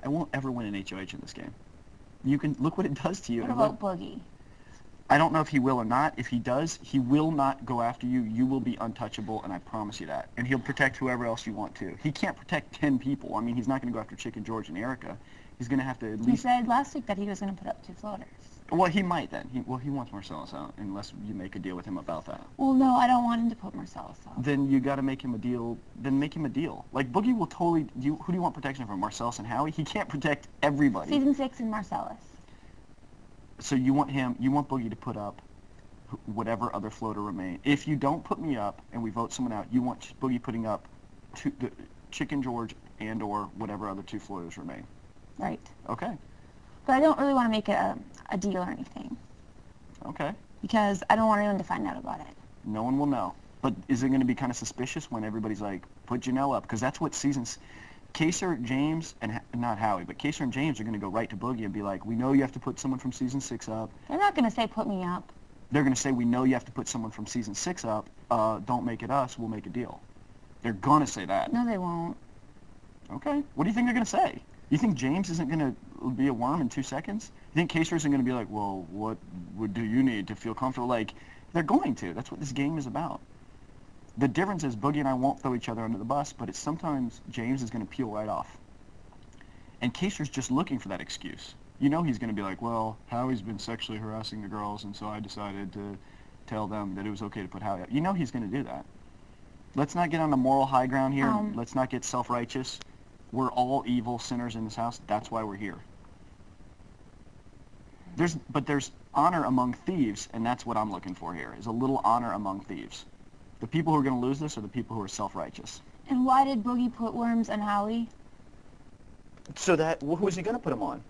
I won't ever win an HOH in this game. You can look what it does to you. What about Boogie? I don't know if he will or not. If he does, he will not go after you. You will be untouchable, and I promise you that. And he'll protect whoever else you want to. He can't protect 10 people. I mean, he's not going to go after Chicken George and Erica. He's going to have to at least... He said last week that he was going to put up 2 floaters. Well, he might then. He wants Marcellus out, unless you make a deal with him about that. Well, no, I don't want him to put Marcellus out. Then you got to make him a deal. Then make him a deal. Like, Boogie will totally... who do you want protection from, Marcellus and Howie? He can't protect everybody. Season 6 and Marcellus. So you want Boogie to put up whatever other floater remain. If you don't put me up and we vote someone out, you want Boogie putting up the Chicken George and or whatever other 2 floaters remain. Right. Okay. But I don't really want to make it a deal or anything. Okay. Because I don't want anyone to find out about it. No one will know. But is it going to be kind of suspicious when everybody's like, put Janelle up? Because that's what seasons... Kaser, James, and not Howie, but Kaser and James are going to go right to Boogie and be like, we know you have to put someone from season 6 up. They're not going to say, put me up. They're going to say, we know you have to put someone from season 6 up. Don't make it us. We'll make a deal. They're going to say that. No, they won't. Okay. What do you think they're going to say? You think James isn't going to be a worm in 2 seconds? You think Kaser isn't going to be like, well, what do you need to feel comfortable? Like, they're going to. That's what this game is about. The difference is Boogie and I won't throw each other under the bus, but it's sometimes James is going to peel right off. And Kaser's just looking for that excuse. You know he's going to be like, well, Howie's been sexually harassing the girls, and so I decided to tell them that it was okay to put Howie up. You know he's going to do that. Let's not get on the moral high ground here. Let's not get self-righteous. We're all evil sinners in this house. That's why we're here. But there's honor among thieves, and that's what I'm looking for here, is a little honor among thieves. The people who are going to lose this are the people who are self-righteous. And why did Boogie put Worms and Howie? So that, who was he going to put him on?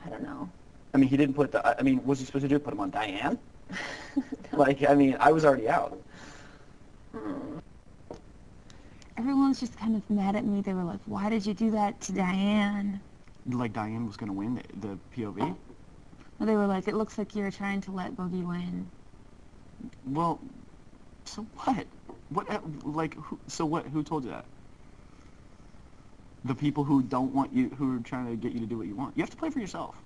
I don't know. I mean, he didn't put the, I mean, what was he supposed to do? Put him on Diane? Like, I mean, I was already out. Everyone's just kind of mad at me. They were like, why did you do that to Diane? Like Diane was going to win the POV? Well, they were like, it looks like you're trying to let Boogie win. Well, so what? So what? Who told you that? The people who don't want you, who are trying to get you to do what you want. You have to play for yourself.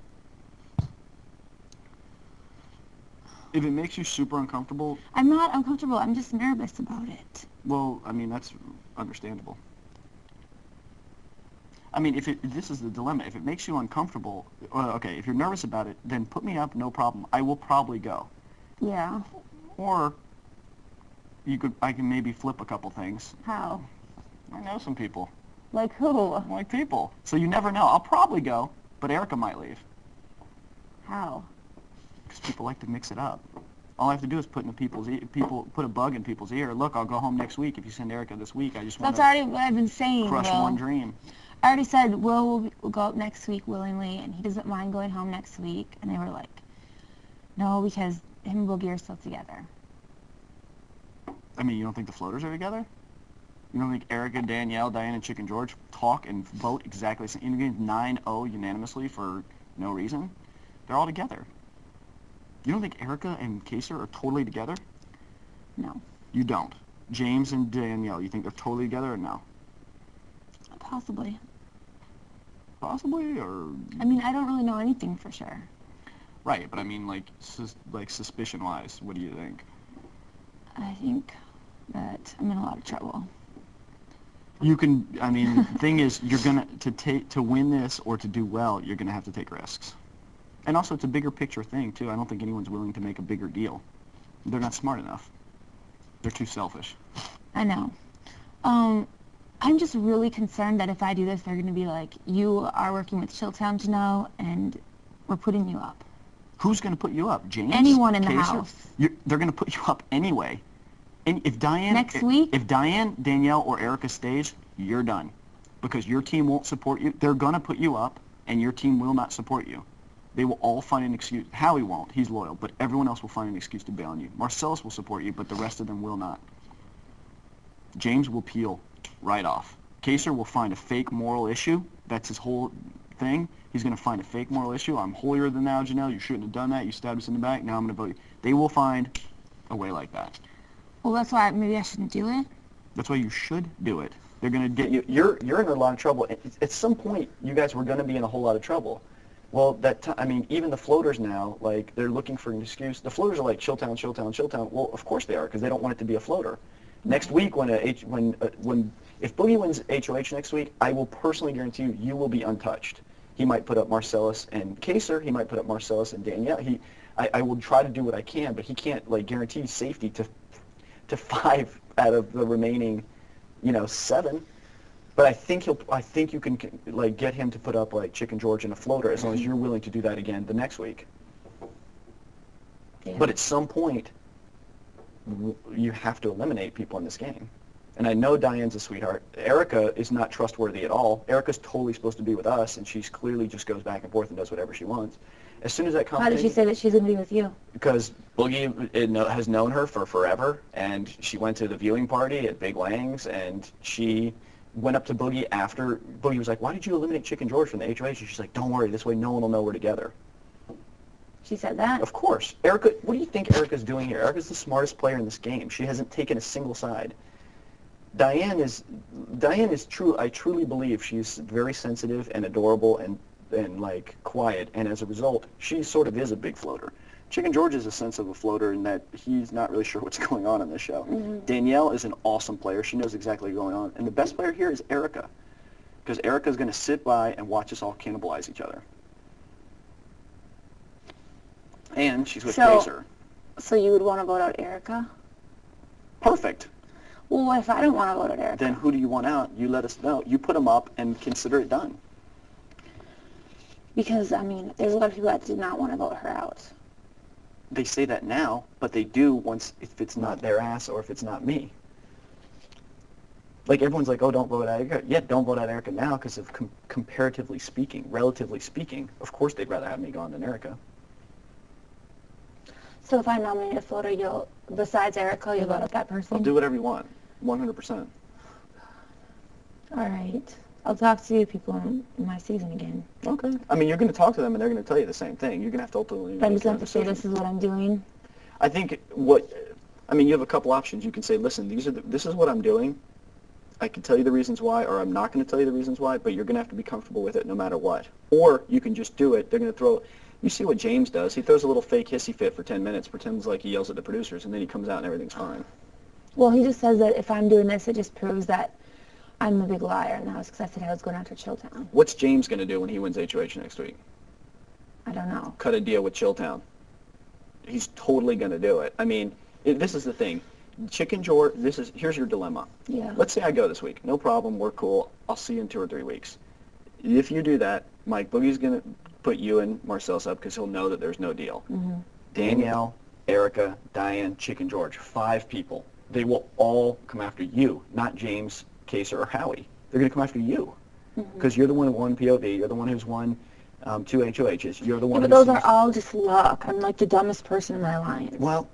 If it makes you super uncomfortable... I'm not uncomfortable. I'm just nervous about it. Well, I mean, that's understandable. I mean, this is the dilemma. If it makes you uncomfortable, okay, if you're nervous about it, then put me up, no problem. I will probably go. Yeah. Or I can maybe flip a couple things. How? I know some people. Like who? Like people. So you never know. I'll probably go, but Erica might leave. How? Because people like to mix it up. All I have to do is put a bug in people's ear. Look, I'll go home next week if you send Erica this week. I just want That's already what I've been saying, crush Will. one dream. I already said Will will go up next week willingly, and he doesn't mind going home next week. And they were like, no, because him and Boogie are still together. I mean, you don't think the floaters are together? You don't think Erica, Danielle, Diane, and Chicken George talk and vote exactly the same? In the game 9-0 unanimously for no reason? They're all together. You don't think Erica and Kaser are totally together? No. You don't. James and Danielle, you think they're totally together or no? Possibly. Possibly, or... I mean, I don't really know anything for sure. Right, but I mean, like suspicion-wise, what do you think? I think that I'm in a lot of trouble. You can, I mean, the thing is, you're gonna, to win this or to do well, you're gonna have to take risks. And also, it's a bigger picture thing, too. I don't think anyone's willing to make a bigger deal. They're not smart enough. They're too selfish. I know. I'm just really concerned that if I do this, they're going to be like, you are working with Chilltown, Janelle, and we're putting you up. Who's going to put you up? James? Anyone in the Kaser? house. They're going to put you up anyway. And if Diane... Next week? If Diane, Danielle, or Erica stays, you're done. Because your team won't support you. They're going to put you up, and your team will not support you. They will all find an excuse. Howie won't. He's loyal. But everyone else will find an excuse to bail on you. Marcellus will support you, but the rest of them will not. James will peel right off. Kaser will find a fake moral issue. That's his whole thing. He's going to find a fake moral issue. I'm holier than thou, Janelle. You shouldn't have done that. You stabbed us in the back. Now I'm going to vote you. They will find a way like that. Well, that's why maybe I shouldn't do it. That's why you should do it. They're going to get you. You're in a lot of trouble. At some point, you guys were going to be in a whole lot of trouble. Well, I mean, even the floaters now, like, they're looking for an excuse. The floaters are like, Chilltown, Chilltown, Chilltown. Well, of course they are, because they don't want it to be a floater. Next week, if Boogie wins HOH next week, I will personally guarantee you will be untouched. He might put up Marcellus and Kaser. He might put up Marcellus and Danielle. I will try to do what I can, but he can't, like, guarantee safety to 5 out of the remaining, 7. But I think you can, like, get him to put up, like, Chicken George in a floater as long as you're willing to do that again the next week. Yeah. But at some point, you have to eliminate people in this game. And I know Diane's a sweetheart. Erica is not trustworthy at all. Erica's totally supposed to be with us, and she's clearly just goes back and forth and does whatever she wants. As soon as that How competition... did she say that she's going to be with you? Because Boogie has known her for forever, and she went to the viewing party at Big Lang's, and she went up to Boogie after Boogie was like, why did you eliminate Chicken George from the HOH? And she's like, don't worry, this way no one will know we're together. She said that? Of course. Erica, what do you think Erica's doing here? Erica's the smartest player in this game. She hasn't taken a single side. Diane is true. I truly believe she's very sensitive and adorable and like quiet, and as a result, she sort of is a big floater. Chicken George is a sense of a floater in that he's not really sure what's going on in this show. Mm-hmm. Danielle is an awesome player. She knows exactly what's going on. And the best player here is Erica, because Erica's going to sit by and watch us all cannibalize each other. And she's with Kaser. So you would want to vote out Erica? Perfect. Well, what if I don't want to vote out Erica? Then who do you want out? You let us know. You put them up and consider it done. Because, I mean, there's a lot of people that did not want to vote her out. They say that now, but they do once if it's not their ass or if it's not me. Like, everyone's like, oh, don't vote out Erica. Yeah, don't vote out Erica now because of comparatively speaking, relatively speaking. Of course they'd rather have me gone than Erica. So if I nominate a floater, besides Erica, you'll vote out that person? I'll do whatever you want, 100%. All right. I'll talk to people in my season again. Okay. I mean, you're going to talk to them, and they're going to tell you the same thing. You're going to have to ultimately But I'm make just going that to say decision. this is what I'm doing. I think you have a couple options. You can say, listen, this is what I'm doing. I can tell you the reasons why, or I'm not going to tell you the reasons why, but you're going to have to be comfortable with it no matter what. Or you can just do it. They're going to throw... You see what James does. He throws a little fake hissy fit for 10 minutes, pretends like he yells at the producers, and then he comes out and everything's fine. Well, he just says that if I'm doing this, it just proves that I'm a big liar, and that was because I said I was going after Chilltown. What's James going to do when he wins HOH next week? I don't know. Cut a deal with Chilltown. He's totally going to do it. I mean, this is the thing. Chicken George, here's your dilemma. Yeah. Let's say I go this week. No problem. We're cool. I'll see you in 2 or 3 weeks. If you do that, Mike Boogie's going to put you and Marcellus up because he'll know that there's no deal. Mm-hmm. Danielle, Erica, Diane, Chicken George, 5 people. They will all come after you, not James, Kaser, or Howie. They're going to come after you because you're the one who won POV. You're the one who's won 2 HOHs. You're the one. Yeah, but those are all just luck. I'm like the dumbest person in my alliance. Well,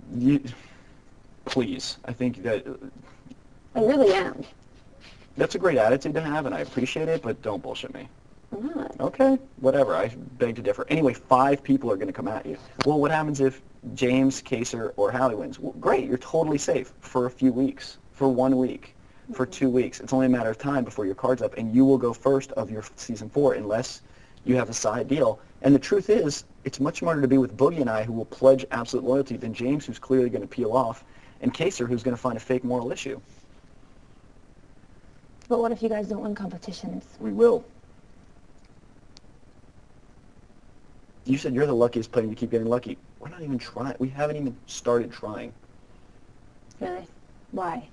please. I think that I really am. that's a great attitude to have, and I appreciate it. But don't bullshit me. I'm not. Okay, whatever. I beg to differ. Anyway, 5 people are going to come at you. Well, what happens if James, Kaser, or Howie wins? Well, great. You're totally safe for a few weeks, for 1 week, for 2 weeks. It's only a matter of time before your card's up, and you will go first of your season 4 unless you have a side deal. And the truth is, it's much smarter to be with Boogie and I, who will pledge absolute loyalty, than James, who's clearly going to peel off, and Kaser, who's going to find a fake moral issue. But what if you guys don't win competitions? We will. You said you're the luckiest player and you keep getting lucky. We're not even trying. We haven't even started trying. Really? Why?